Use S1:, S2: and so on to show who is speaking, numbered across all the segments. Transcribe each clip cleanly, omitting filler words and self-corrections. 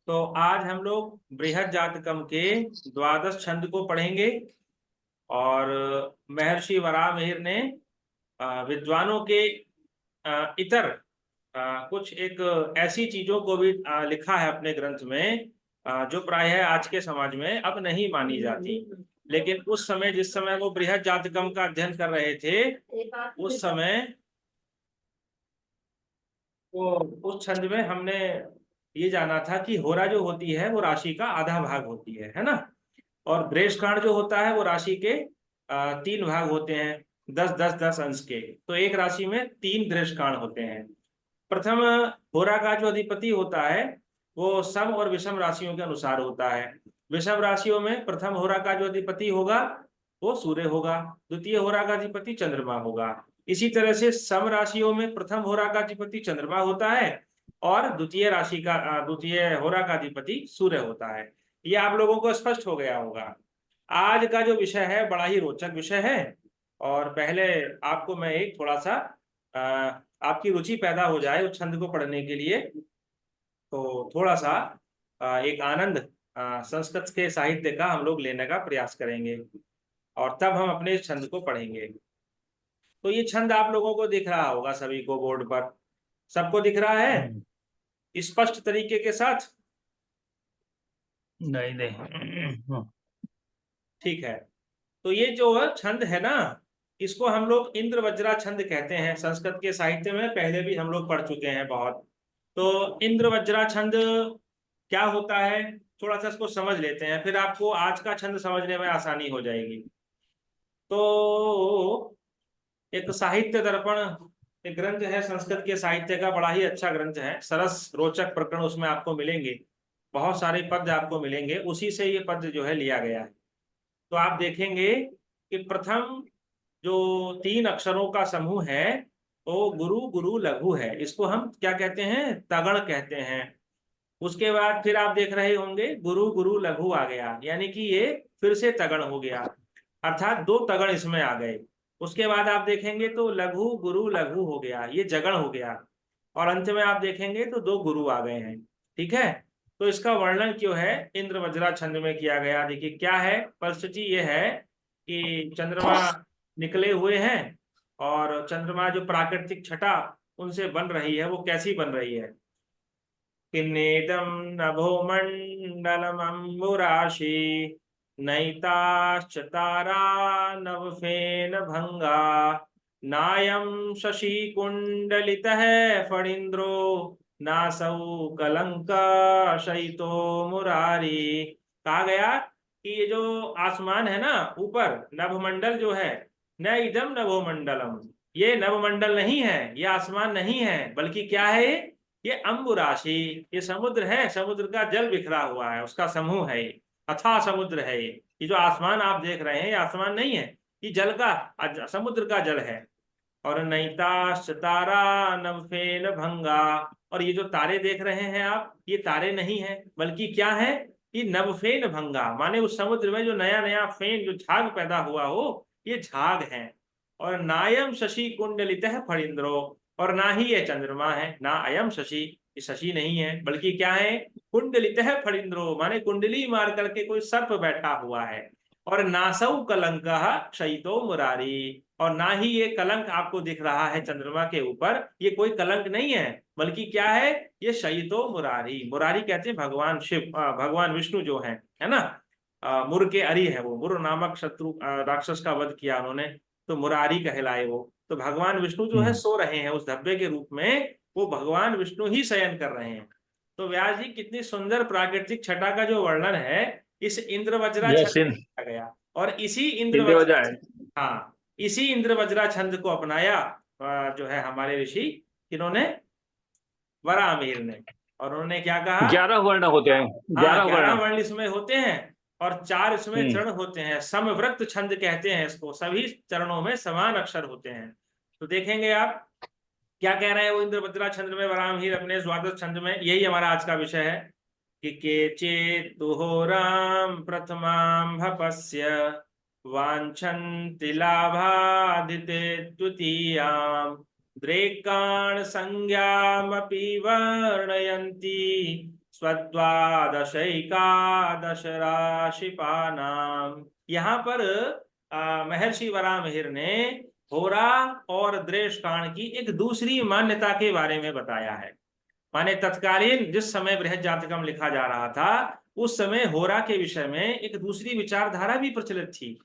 S1: तो आज हम लोग बृहद जातकम के द्वादश छंद को पढ़ेंगे। और महर्षि वराहमिहिर ने विद्वानों के इतर कुछ एक ऐसी चीजों को भी लिखा है अपने ग्रंथ में, जो प्रायः आज के समाज में अब नहीं मानी जाती। लेकिन उस समय, जिस समय वो बृहद जातकम का अध्ययन कर रहे थे, उस समय तो उस छंद में हमने ये जाना था कि होरा जो होती है वो राशि का आधा भाग होती है ना। और बृहस्पति जो होता है वो राशि के 3 भाग होते हैं, 10 10 10 अंश के। तो एक राशि में 3 बृहस्पति होते हैं। प्रथम होरा का जो अधिपति होता है वो सम और विषम राशियों के अनुसार होता है। विषम राशियों में प्रथम होरा का जो अधिपति होगा वो सूर्य होगा, द्वितीय होरा का अधिपति चंद्रमा होगा। इसी तरह से सम राशियों में प्रथम होरा का अधिपति चंद्रमा होता है और द्वितीय होरा का अधिपति सूर्य होता है। ये आप लोगों को स्पष्ट हो गया होगा। आज का जो विषय है बड़ा ही रोचक विषय है। और पहले आपको मैं एक थोड़ा सा आपकी रुचि पैदा हो जाए उस छंद को पढ़ने के लिए, तो थोड़ा सा एक आनंद संस्कृत के साहित्य का हम लोग लेने का प्रयास करेंगे और तब हम अपने इस छंद को पढ़ेंगे। तो ये छंद आप लोगों को दिख रहा होगा, सभी को बोर्ड पर सबको दिख रहा है स्पष्ट तरीके के साथ।
S2: नहीं नहीं।
S1: ठीक है। तो ये जो छंद है ना, इसको हम लोग इंद्र वज्रा छंद कहते हैं। संस्कृत के साहित्य में पहले भी हम लोग पढ़ चुके हैं बहुत। तो इंद्र वज्रा छंद क्या होता है, थोड़ा सा इसको समझ लेते हैं, फिर आपको आज का छंद समझने में आसानी हो जाएगी। तो एक साहित्य दर्पण एक ग्रंथ है संस्कृत के साहित्य का, बड़ा ही अच्छा ग्रंथ है। सरस रोचक प्रकरण उसमें आपको मिलेंगे, बहुत सारे पद्य आपको मिलेंगे, उसी से ये पद्य जो है लिया गया है। तो आप देखेंगे कि प्रथम जो 3 अक्षरों का समूह है वो गुरु गुरु लघु है। इसको हम क्या कहते हैं, तगड़ कहते हैं। उसके बाद फिर आप देख रहे होंगे गुरु गुरु लघु आ गया, यानी कि ये फिर से तगड़ हो गया, अर्थात 2 तगड़ इसमें आ गए। उसके बाद आप देखेंगे तो लघु गुरु लघु हो गया, ये जगड़ हो गया। और अंत में आप देखेंगे तो 2 गुरु आ गए हैं। ठीक है। तो इसका वर्णन क्यों है इंद्र वज्रा छंद में किया गया, देखिए क्या है। परिस्थिति ये है कि चंद्रमा निकले हुए हैं और चंद्रमा जो प्राकृतिक छटा उनसे बन रही है वो कैसी बन रही है। किन्नेदं नभो मंडलमंबुराशि नैताश्च तारा नवफेन भंगा नायं शशि कुंडलितः फणीन्द्रो नासौ कलंका शयितो मुरारी। कहा गया कि ये जो आसमान है ना ऊपर, नभमंडल जो है, न इदम नभो मंडलम, ये नभमंडल नहीं है, ये आसमान नहीं है, बल्कि क्या है ये अम्बु राशि, ये समुद्र है, समुद्र का जल बिखरा हुआ है, उसका समूह है ये, अथाह समुद्र है ये जो आसमान आप देख रहे हैं ये आसमान नहीं है, ये जल का समुद्र का जल है। और नैताश्च तारा नवफेन भंगा, और ये जो तारे देख रहे हैं आप, ये तारे नहीं है, बल्कि क्या है, ये नवफेन भंगा, माने उस समुद्र में जो नया नया फेन, जो झाग पैदा हुआ हो, ये झाग है। और नायम शशि कुंडलित है फणींद्रो, और ना ही ये चंद्रमा है, ना अयम शशि, ये शशि नहीं है, बल्कि क्या है, कुंडलित है फणींद्रो, माने कुंडली मार करके कोई सर्प बैठा हुआ है। और नासौ कलंक क्षयितो मुरारी, और ना ही ये कलंक आपको दिख रहा है चंद्रमा के ऊपर, ये कोई कलंक नहीं है, बल्कि क्या है, ये शयितो मुरारी। मुरारी कहते हैं भगवान शिव, भगवान विष्णु जो है ना। मुर के अरि है वो, मुर नामक शत्रु राक्षस का वध किया उन्होंने, तो मुरारी कहलाए वो। तो भगवान विष्णु जो है सो रहे हैं उस धब्बे के रूप में, वो भगवान विष्णु ही शयन कर रहे हैं। तो व्यास जी कितनी सुंदर प्राकृतिक छटा का जो वर्णन है इस इंद्र वज्रा
S2: जय
S1: छंद में
S2: सिंह।
S1: किया गया। और इसी इंद्र
S2: हिंदी हो
S1: वज्रा,
S2: जाए।
S1: हाँ, इसी इंद्र वज्रा छंद को अपनाया जो है हमारे ऋषि, किन्होंने, वराहमिहिर ने। और उन्होंने क्या कहा,
S2: 11 वर्ण होते हैं,
S1: हाँ,
S2: 11
S1: 11
S2: वर्ण।
S1: वर्ण इसमें होते हैं और 4 इसमें
S2: हम्म।
S1: चरण होते हैं। समवृत्त छंद कहते हैं इसको, सभी चरणों में समान अक्षर होते हैं। तो देखेंगे आप क्या कह रहे हैं वो इंद्र वज्रा छंद में वराहमिहिर अपने द्वादश छंद में। यही हमारा आज का विषय है कि केचित् तुहोराम प्रथमां भपस्य वाञ्छन्ति लाभादिते द्वितीयां द्रेकाण संज्ञामपि वर्णयन्ति स्वद्वादशैकादश राशिपानाम। यहाँ पर महर्षि वराहमिहिर ने होरा और द्रेषकाण की एक दूसरी मान्यता के बारे में बताया है। माने तत्कालीन जिस समय बृहद जातकम लिखा जा रहा था उस समय होरा के विषय में एक दूसरी विचारधारा भी प्रचलित थी।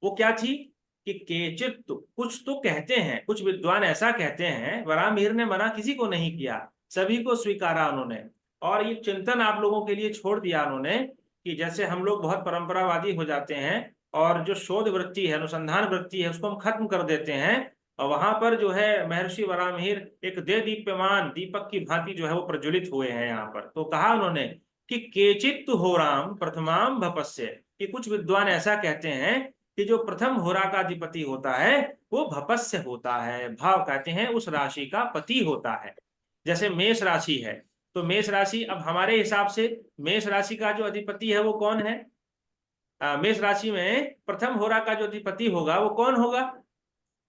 S1: वो क्या थी कि केचित कुछ तो कहते हैं, कुछ विद्वान ऐसा कहते हैं। वराहमिहिर ने मना किसी को नहीं किया, सभी को स्वीकारा उन्होंने। और ये चिंतन आप लोगों के लिए छोड़ दिया उन्होंने कि जैसे हम लोग बहुत परंपरावादी हो जाते हैं और जो शोध वृत्ति है, अनुसंधान वृत्ति है, उसको हम खत्म कर देते हैं। और वहां पर जो है महर्षि वराहमिहिर एक दे दीप्यमान दीपक की भांति जो है वो प्रज्वलित हुए हैं यहाँ पर। तो कहा उन्होंने कि केचित होराम प्रथमाम भपस्य, कि कुछ विद्वान ऐसा कहते हैं कि जो प्रथम होरा का अधिपति होता है वो भपस्य होता है। भाव कहते हैं उस राशि का पति होता है। जैसे मेष राशि है तो मेष राशि, अब हमारे हिसाब से मेष राशि का जो अधिपति है वो कौन है? मेष राशि में प्रथम होरा का जो अधिपति होगा वो कौन होगा?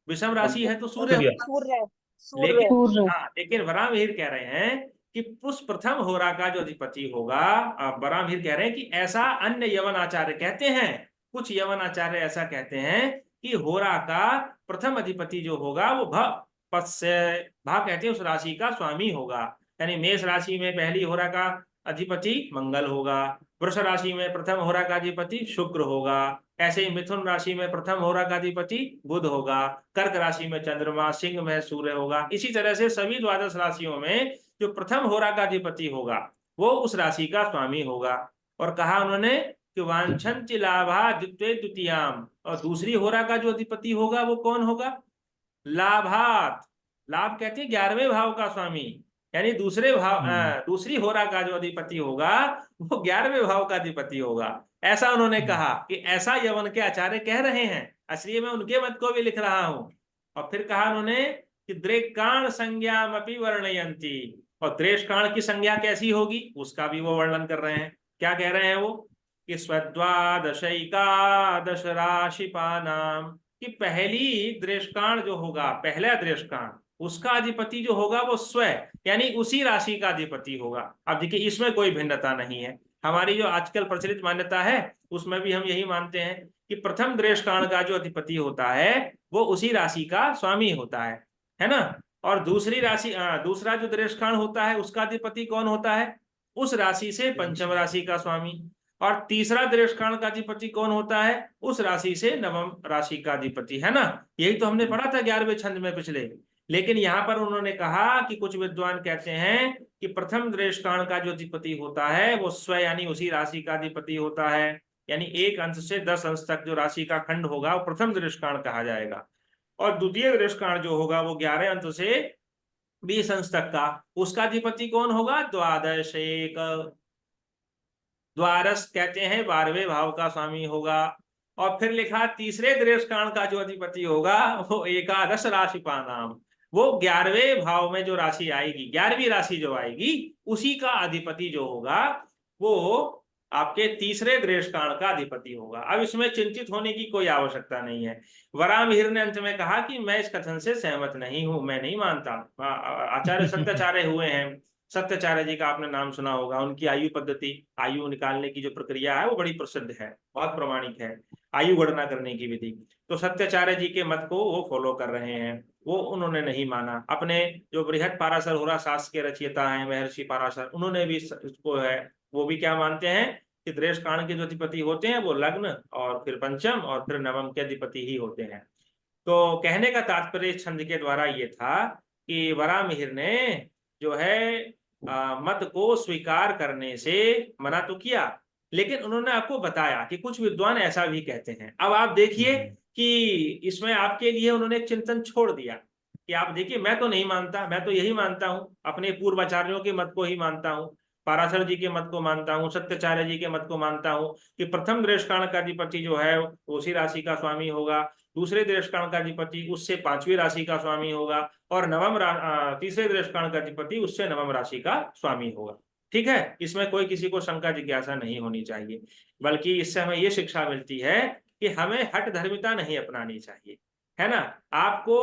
S1: विषम राशि है तो सूर्य
S2: सूर्य।
S1: होगा।
S3: सूर्य।
S1: लेकिन
S3: सूर्य।
S1: हाँ, लेकिन वराहमिहिर कह रहे हैं कि उस प्रथम होरा का जो अधिपति होगा, वराहमिहिर कह रहे हैं कि ऐसा अन्य यवन आचार्य कहते हैं, कुछ यवन आचार्य ऐसा कहते हैं कि होरा का प्रथम अधिपति जो होगा वो भपस्य, भा कहते हैं उस राशि का स्वामी होगा। यानी मेष राशि में पहली होरा का अधिपति मंगल होगा, वृष राशि में प्रथम होरा का अधिपति शुक्र होगा, ऐसे ही मिथुन राशि में प्रथम होरा का अधिपति बुध होगा, कर्क राशि में चंद्रमा, सिंह में सूर्य होगा। इसी तरह से सभी द्वादश राशियों में जो प्रथम होरा का अधिपति होगा वो उस राशि का स्वामी होगा। और कहा उन्होंने कि वांछन्ति लाभा द्वितीय द्वितीयाम, और दूसरी होरा का जो अधिपति होगा वो कौन होगा? लाभात, लाभ कहते हैं 11वें भाव का स्वामी, यानी दूसरे भाव दूसरी होरा का जो अधिपति होगा वो 11वें भाव का अधिपति होगा। ऐसा उन्होंने कहा कि ऐसा यवन के आचार्य कह रहे हैं, इसलिए मैं उनके मत को भी लिख रहा हूं। और फिर कहा उन्होंने कि द्रेकाण संज्ञामपि वर्णयन्ति, और द्रेषकाण की संज्ञा कैसी होगी उसका भी वो वर्णन कर रहे हैं। क्या कह रहे हैं वो कि स्वद्वादशैकादश राशिपानाम, कि पहली द्रेषकाण जो होगा, पहला द्रेषकाण, उसका अधिपति जो होगा वो स्व यानी उसी राशि का अधिपति होगा। अब देखिए इसमें कोई भिन्नता नहीं है, हमारी जो आजकल प्रचलित मान्यता है उसमें भी हम यही मानते हैं कि प्रथम द्रेषकाण का जो अधिपति होता है वो उसी राशि का स्वामी होता है ना। और दूसरी राशि दूसरा जो द्रेषकाण होता है उसका अधिपति कौन होता है? उस राशि से पंचम राशि का स्वामी। और तीसरा द्रेषकाण का अधिपति कौन होता है? उस राशि से नवम राशि का अधिपति, है ना। यही तो हमने पढ़ा था 11वें छंद में पिछले। लेकिन यहाँ पर उन्होंने कहा कि कुछ विद्वान कहते हैं कि प्रथम द्रेषकाण का जो अधिपति होता है वो स्व यानी उसी राशि का अधिपति होता है, यानी 1 अंश से 10 अंश तक जो राशि का खंड होगा वो प्रथम द्रेषकाण कहा जाएगा। और द्वितीय द्रेषकाण जो होगा वो 11 अंश से 20 अंश तक का, उसका अधिपति कौन होगा? द्वादश एक, द्वारस कहते हैं 12वें भाव का स्वामी होगा। और फिर लिखा तीसरे द्रेषकाण का जो अधिपति होगा वो एकादश राशिपानाम, वो 11वें भाव में जो राशि आएगी, 11वीं राशि जो आएगी उसी का अधिपति जो होगा वो आपके तीसरे द्रेषकाण का अधिपति होगा। अब इसमें चिंतित होने की कोई आवश्यकता नहीं है। वराहमिहिर ने अंत में कहा कि मैं इस कथन से सहमत नहीं हूं, मैं नहीं मानता। आचार्य सत्याचार्य हुए हैं, सत्याचार्य जी का आपने नाम सुना होगा। उनकी आयु पद्धति, आयु निकालने की जो प्रक्रिया है वो बड़ी प्रसिद्ध है, बहुत प्रमाणिक है, आयु गणना करने की विधि। तो सत्याचार्य जी के मत को वो फॉलो कर रहे हैं, वो उन्होंने नहीं माना। अपने जो बृहद पाराशर होरा शास्त्र के रचयिता हैं महर्षि पाराशर, उन्होंने भी इसको है, वो भी क्या मानते हैं कि द्रेषकाण के जो अधिपति होते हैं वो लग्न और फिर पंचम और फिर नवम के अधिपति ही होते हैं। तो कहने का तात्पर्य छंद के द्वारा ये था कि वराहमिहिर ने जो है मत को स्वीकार करने से मना तो किया, लेकिन उन्होंने आपको बताया कि कुछ विद्वान ऐसा भी कहते हैं। अब आप देखिए कि इसमें आपके लिए उन्होंने एक चिंतन छोड़ दिया कि आप देखिए मैं तो नहीं मानता, मैं तो यही मानता हूं, अपने पूर्वाचार्यों के मत को ही मानता हूं, पाराशर जी के मत को मानता हूं, सत्याचार्य जी के मत को मानता हूं कि प्रथम द्रेषकाण का अधिपति जो है उसी राशि का स्वामी होगा, दूसरे द्रेषकाण का अधिपति उससे 5वीं राशि का स्वामी होगा, और तीसरे द्रेषकाण का अधिपति उससे नवम राशि का स्वामी होगा। ठीक है, इसमें कोई किसी को शंका जिज्ञासा नहीं होनी चाहिए, बल्कि इससे हमें ये शिक्षा मिलती है कि हमें हठ धर्मिता नहीं अपनानी चाहिए, है ना। आपको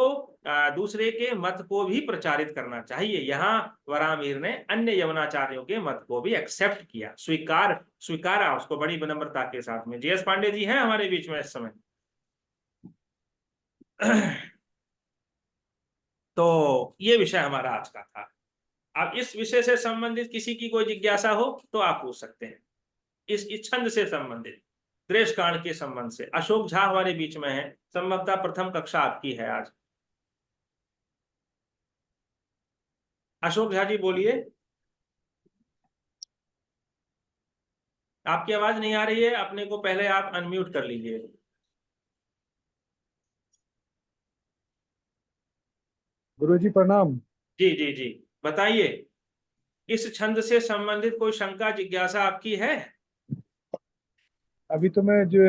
S1: दूसरे के मत को भी प्रचारित करना चाहिए। यहाँ वराहमिहिर ने अन्य यवनाचार्यों के मत को भी एक्सेप्ट किया, स्वीकारा उसको बड़ी विनम्रता के साथ में। JS पांडे जी हैं हमारे बीच में इस समय। तो ये विषय हमारा आज का था। अब इस विषय से संबंधित किसी की कोई जिज्ञासा हो तो आप पूछ सकते हैं। इस छंद से संबंधित, द्रेष कांड के संबंध से। अशोक झा हमारे बीच में है, संभवतः प्रथम कक्षा आपकी है आज। अशोक झा जी बोलिए। आपकी आवाज नहीं आ रही है, अपने को पहले आप अनम्यूट कर लीजिए।
S3: गुरुजी प्रणाम।
S1: जी जी जी, बताइए, इस छंद से संबंधित कोई शंका जिज्ञासा आपकी है?
S3: अभी तो मैं जो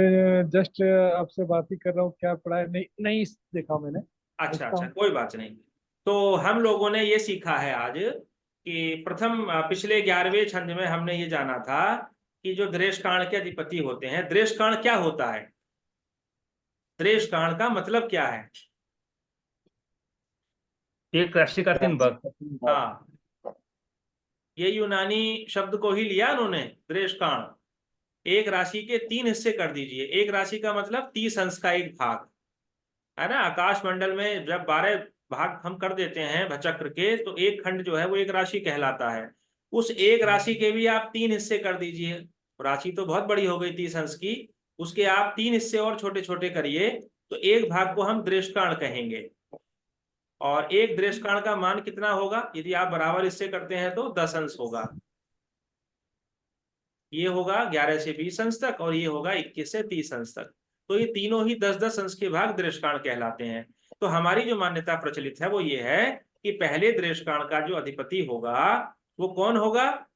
S3: जस्ट आपसे बात ही कर रहा हूँ, क्या पढ़ा है नहीं नहीं देखा मैंने।
S1: अच्छा
S3: देखता
S1: अच्छा,
S3: हूँ।
S1: कोई बात नहीं। तो हम लोगों ने ये सीखा है आज कि प्रथम पिछले 11वें छंद में हमने ये जाना था कि जो द्रेष कांड के अधिपति होते हैं, द्रेष कांड क्या होता है, द्रेष कांड का मतलब क्या है?
S2: एक राशि का 3 भाग।
S1: हाँ, ये यूनानी शब्द को ही लिया उन्होंने, द्रेष कांड। एक राशि के 3 हिस्से कर दीजिए। एक राशि का मतलब 30 अंश का एक भाग, है ना। आकाश मंडल में जब 12 भाग हम कर देते हैं भचक्र के, तो एक खंड जो है वो एक राशि कहलाता है। उस एक राशि के भी आप 3 हिस्से कर दीजिए। राशि तो बहुत बड़ी हो गई 30 अंश की, उसके आप 3 हिस्से और छोटे छोटे करिए, तो एक भाग को हम दृष्टांत कहेंगे। और एक दृष्टांत का मान कितना होगा? यदि आप बराबर हिस्से करते हैं तो 10 अंश होगा। ये होगा 11 से 20 अंश तक, और ये होगा 21 से 30 अंश तक। तो ये तीनों ही 10-10 अंश के भाग दृष्टांत कहलाते हैं। तो हमारी जो मान्यता प्रचलित है वो ये है कि पहले दृष्टांत का जो अधिपति होगा वो कौन होगा?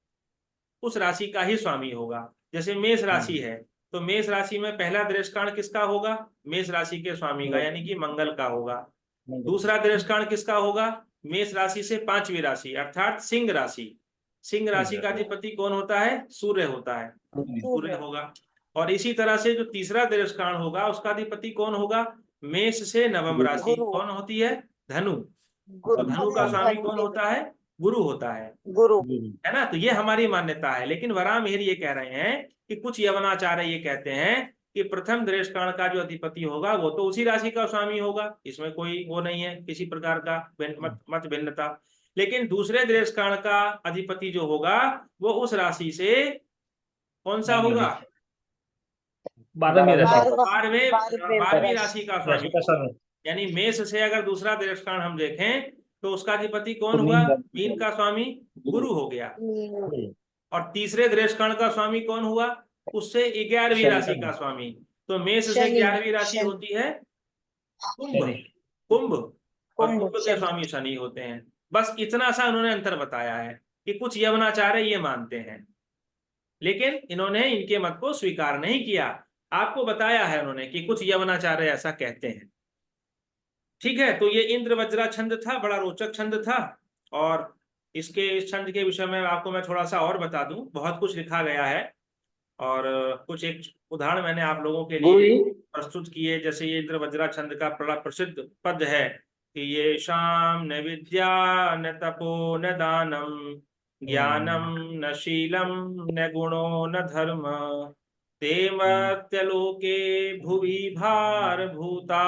S1: उस राशि का ही स्वामी होगा। जैसे मेष राशि है, तो मेष राशि में पहला दृष्टांत किसका होगा? मेष राशि के स्वामी का, यानी कि मंगल का होगा। दूसरा दृष्टांत किसका होगा? मेष राशि से 5वीं राशि अर्थात सिंह राशि। सिंह राशि का अधिपति कौन होता है? सूर्य होता है, सूर्य होगा। और इसी तरह से जो तीसरा दृष्टांत होगा उसका अधिपति कौन होगा? मेष से नवम राशि कौन होती है? धनु। तो धनु का स्वामी कौन होता है? गुरु होता है,
S4: गुरु।
S1: है ना। तो ये हमारी मान्यता है। लेकिन वराहमिहिर ये कह रहे हैं कि कुछ यवनाचार्य ये कहते हैं कि प्रथम दृष्टांत का जो अधिपति होगा वो तो उसी राशि का स्वामी होगा, इसमें कोई वो नहीं है किसी प्रकार का मत भिन्नता। लेकिन दूसरे दृष्टांत का अधिपति जो होगा वो उस राशि से कौन सा होगा?
S2: 12वीं राशि।
S1: 12वीं राशि का
S2: राशि का
S1: स्वामी।
S2: स्वामी।
S1: यानी मेष से अगर दूसरा दृष्टांत हम देखें तो उसका अधिपति कौन हुआ? मीन का स्वामी गुरु हो गया। और तीसरे दृष्टांत का स्वामी कौन हुआ? उससे 11वीं राशि का स्वामी। तो मेष से 11वीं राशि होती है कुंभ। कुंभ और कुंभ के स्वामी शनि होते हैं। बस इतना सा उन्होंने अंतर बताया है कि कुछ यवनाचार्य ये मानते हैं, लेकिन इन्होंने इनके मत को स्वीकार नहीं किया। आपको बताया है उन्होंने कि कुछ यवनाचार्य ऐसा कहते हैं। ठीक है, तो ये इंद्र वज्रा छंद था, बड़ा रोचक छंद था। और इस छंद के विषय में आपको मैं थोड़ा सा और बता दूं, बहुत कुछ लिखा गया है। और कुछ एक उदाहरण मैंने आप लोगों के लिए प्रस्तुत किए। जैसे ये इंद्र वज्रा छंद का बड़ा प्रसिद्ध पद है कि ये शाम न विद्या न तपो न दानम ज्ञानम न शीलम न गुणो न धर्म ते मर्त्यलोके भुवि भार भूता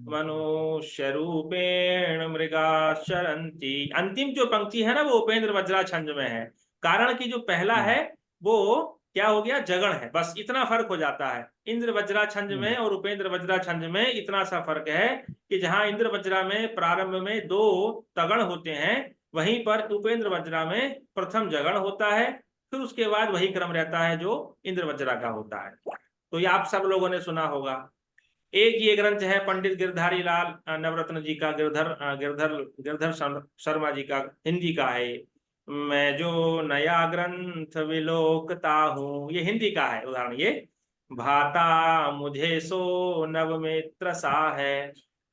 S1: मनुष्य रूपेण मृगा शरंती। अंतिम जो पंक्ति है ना वो उपेंद्र वज्रा छंद में है। कारण कि जो पहला है वो क्या हो गया? जगण है। बस इतना फर्क हो जाता है इंद्र वज्रा छंद में और उपेंद्र वज्रा छंद में। इतना सा फर्क है कि जहां इंद्र वज्रा में प्रारंभ में 2 तगण होते हैं, वहीं पर उपेंद्र वज्रा में प्रथम जगण होता है, फिर उसके बाद वही क्रम रहता है जो इंद्र वज्रा का होता है। तो ये आप सब लोगों ने सुना होगा। एक ये ग्रंथ है पंडित गिरधारी लाल नवरत्न जी का, गिरधर शर्मा जी का, हिंदी का है। मैं जो नया ग्रंथ विलोकता हूँ, ये हिंदी का है उदाहरण। ये भाता मुझे सो नवमित्र सा है,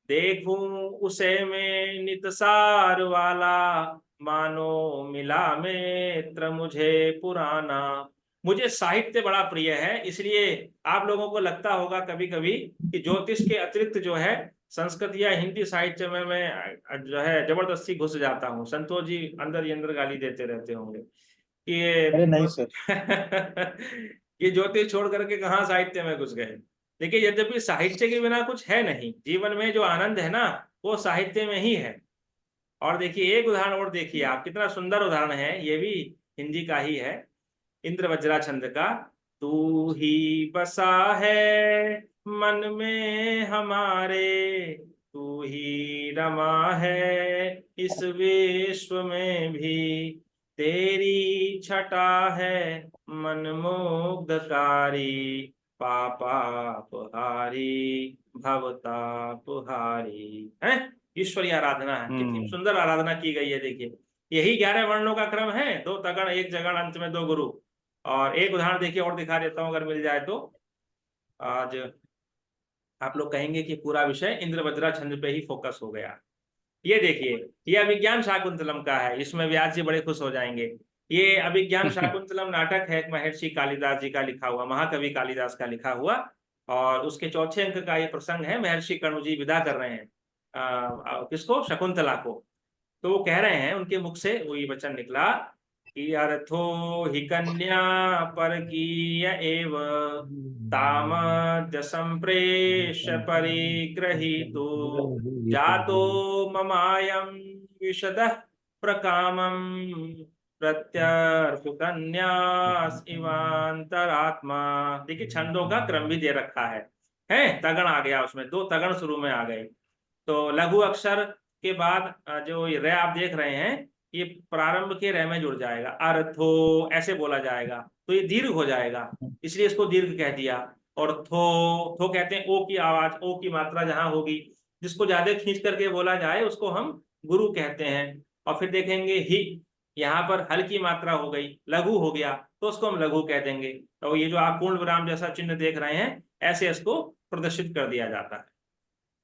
S1: देखूं उसे में नितसार वाला, मानो मिला मित्र मुझे पुराना। मुझे साहित्य बड़ा प्रिय है, इसलिए आप लोगों को लगता होगा कभी कभी कि ज्योतिष के अतिरिक्त जो है संस्कृत या हिंदी साहित्य में मैं जो है जबरदस्ती घुस जाता हूँ। संतोष जी अंदर ही अंदर गाली देते रहते होंगे कि
S4: अरे नहीं सर।
S1: ये ज्योतिष छोड़ करके कहाँ साहित्य में घुस गए। देखिए, यद्यपि साहित्य के बिना कुछ है नहीं, जीवन में जो आनंद है ना वो साहित्य में ही है। और देखिए एक उदाहरण और देखिए आप, कितना सुंदर उदाहरण है, ये भी हिंदी का ही है, इंद्र वज्रा छंद का। तू ही बसा है मन में हमारे, तू ही रमा है इस विश्व में भी, तेरी छटा है मनमुग्धकारी, पापापहारी भवतापहारी। है ईश्वरीय आराधना है, कितनी सुंदर आराधना की गई है। देखिए यही 11 वर्णों का क्रम है, 2 तगड़ 1 जगड़, अंत में 2 गुरु। और एक उदाहरण देखिए और दिखा देता हूं अगर मिल जाए तो। आज आप लोग कहेंगे कि पूरा विषय इंद्र वज्रा छंद पे ही फोकस हो गया। ये देखिए, ये अभिज्ञान शाकुंतलम का है, इसमें व्यास जी बड़े खुश हो जाएंगे। ये अभिज्ञान शाकुंतलम नाटक है, महर्षि कालिदास जी का लिखा हुआ, महाकवि कालिदास का लिखा हुआ। और उसके चौथे अंक का ये प्रसंग है, महर्षि कर्ण जी विदा कर रहे हैं किसको, शकुंतला को। तो वो कह रहे हैं, उनके मुख से वो ये वचन निकला कि अर्थो हि कन्या परकीय एव, तामद्य संप्रेष्य परिग्रहीतो, जातो ममायं विशदः प्रकामं, प्रत्यर्थ कन्यास इवांतरात्मा। देखिए छंदों का क्रम भी दे रखा है तगण आ गया, उसमें 2 तगण शुरू में आ गए। तो लघु अक्षर के बाद जो ये रे आप देख रहे हैं, ये प्रारंभ के रे में जुड़ जाएगा, अर्थो ऐसे बोला जाएगा, तो ये दीर्घ हो जाएगा, इसलिए इसको दीर्घ कह दिया। और थो कहते हैं ओ की आवाज, ओ की मात्रा जहां होगी, जिसको ज्यादा खींच करके बोला जाए उसको हम गुरु कहते हैं। और फिर देखेंगे ही, यहाँ पर हल्की मात्रा हो गई, लघु हो गया, तो उसको हम लघु कह देंगे। तो ये जो आप पूर्ण विराम जैसा चिन्ह देख रहे हैं, ऐसे इसको प्रदर्शित कर दिया जाता है।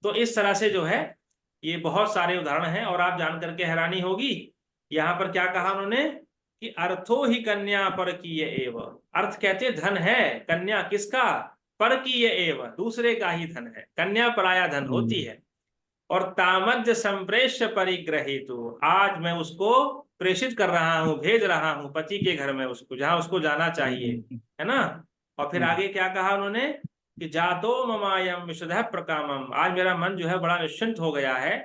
S1: तो इस तरह से जो है ये बहुत सारे उदाहरण हैं। और आप जान करके हैरानी होगी, यहाँ पर क्या कहा उन्होंने कि अर्थो ही कन्या परकीय एव। अर्थ कहते धन है, कन्या किसका, परकीय एव, दूसरे का ही धन है, कन्या पराया धन होती है। और तामज्य संप्रेष्य परिग्रहीतु, आज मैं उसको प्रेषित कर रहा हूं, भेज रहा हूं पति के घर में, उसको जहां उसको जाना चाहिए, है ना। और फिर आगे क्या कहा उन्होंने कि जातो ममायम विशुद्ध प्रकामम, आज मेरा मन जो है बड़ा निश्चिंत हो गया है,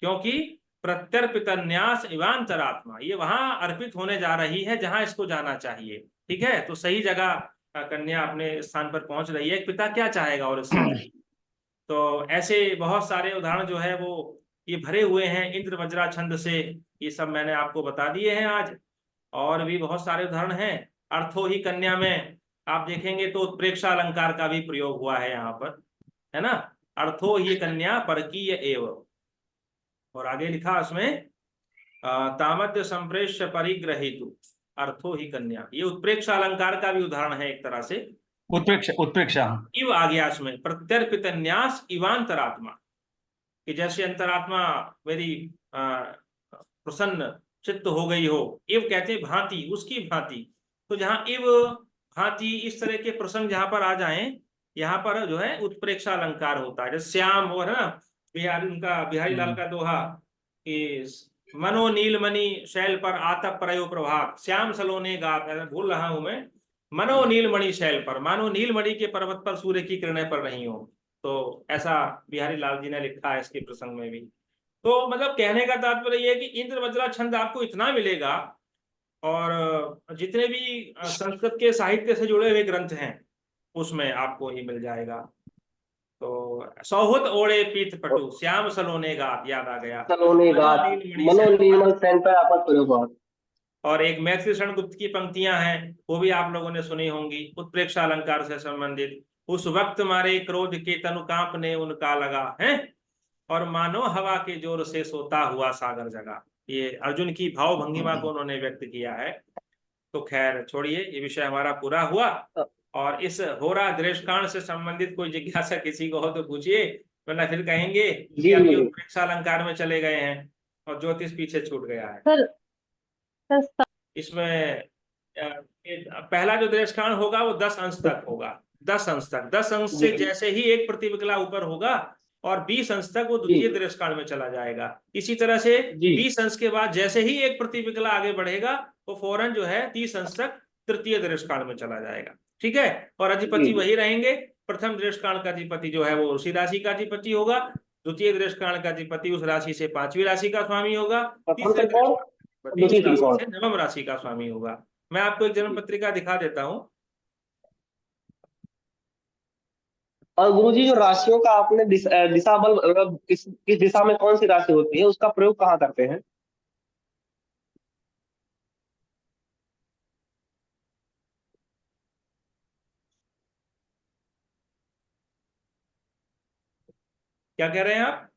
S1: क्योंकि प्रत्यर्पित न्यास इवांतरात्मा, ये वहां अर्पित होने जा रही है जहां इसको जाना चाहिए। ठीक है, तो सही जगह कन्या अपने स्थान पर पहुंच रही है, पिता क्या चाहेगा और इससे। तो ऐसे बहुत सारे उदाहरण जो है वो ये भरे हुए हैं इंद्र वज्रा छंद से, ये सब मैंने आपको बता दिए हैं आज। और भी बहुत सारे उदाहरण हैं। अर्थो ही कन्या में आप देखेंगे तो उत्प्रेक्षा अलंकार का भी प्रयोग हुआ है यहाँ पर, है ना। अर्थो ही कन्या परकीय एव, और आगे लिखा उसमें तामद्य संप्रेष्य परिग्रहीतु, अर्थो ही कन्या, ये उत्प्रेक्षा अलंकार का भी उदाहरण है एक तरह से।
S2: उत्प्रेक्षा
S1: इव आ गया उसमें, प्रत्यर्पित न्यास इवांतरात्मा, कि जैसे अंतरात्मा मेरी प्रसन्न चित्त हो गई हो, इव कहते भांति, उसकी भांति। तो जहां इव भांति इस तरह के प्रसंग जहां पर आ जाएं, यहाँ पर जो है उत्प्रेक्षा अलंकार होता है। जैसे श्याम और है ना, बिहारी, उनका बिहारी लाल का दोहा कि मनो नीलमणि शैल पर आतप प्रयो प्रभात, श्याम सलोने गात, भूल रहा हूं मैं, मनो नीलमणि शैल पर, मानो नीलमणि के पर्वत पर सूर्य की किरणें पड़ रही हो। तो ऐसा बिहारी लाल जी ने लिखा है इसके प्रसंग में भी। तो मतलब कहने का तात्पर्य यह है कि इंद्र वज्रा छंद आपको इतना मिलेगा, और जितने भी संस्कृत के साहित्य से जुड़े हुए ग्रंथ हैं उसमें आपको ही मिल जाएगा। तो सौहुत ओढ़े पीत पटु, श्याम सलोने गात, याद आ गया,
S4: सलोने गात, मनो नीलमणि शैल पर आपत प्रयोग। और
S1: एक मैथिली शरण गुप्त की पंक्तियां हैं, वो भी आप लोगों ने सुनी होंगी, उत्प्रेक्षा अलंकार से संबंधित। उस वक्त मारे क्रोध के तनु कांपने उनका लगा है, और मानो हवा के जोर से सोता हुआ सागर जगा। ये अर्जुन की भाव भंगिमा को उन्होंने व्यक्त किया है। तो खैर छोड़िए, ये विषय हमारा पूरा हुआ। और इस होरा दृष्टांत से संबंधित कोई जिज्ञासा किसी को हो तो पूछिए, वरना फिर कहेंगे कि अभी उत्प्रेक्षा अलंकार में चले गए हैं और ज्योतिष पीछे छूट गया है। इसमें पहला जो दृष्टांत होगा वो 10 अंश तक होगा, 10 अंश तक। 10 अंश से जैसे ही एक प्रतिविकला ऊपर होगा और बीस अंश तक वो
S4: जी
S1: द्वितीय दृष्ट काल में चला जाएगा। इसी तरह से
S4: जी
S1: 20 अंश के बाद जैसे ही एक प्रतिविकला आगे बढ़ेगा वो फौरन जो है 30 अंश तक तृतीय दृष्ट काल में चला जाएगा। ठीक है, और अधिपति
S4: जी
S1: वही रहेंगे। प्रथम दृष्ट काल का अधिपति जो है वो उसी राशि का अधिपति होगा, द्वितीय दृष्ट काल का अधिपति उस राशि से पांचवी राशि का स्वामी होगा,
S4: प्रथम
S1: तीसरे
S4: त्रिकोण
S1: दृष्ट
S4: और
S1: काल का अधिपति उस
S4: द्वितीय
S1: राशि
S4: त्रिकोण।
S1: से नवम राशि का स्वामी होगा। मैं आपको एक जन्म पत्रिका दिखा देता हूं।
S4: और गुरुजी जो राशियों का आपने दिशा बल मतलब किस दिशा में कौन सी राशि होती है उसका प्रयोग कहाँ करते हैं?
S1: क्या कह रहे हैं आप?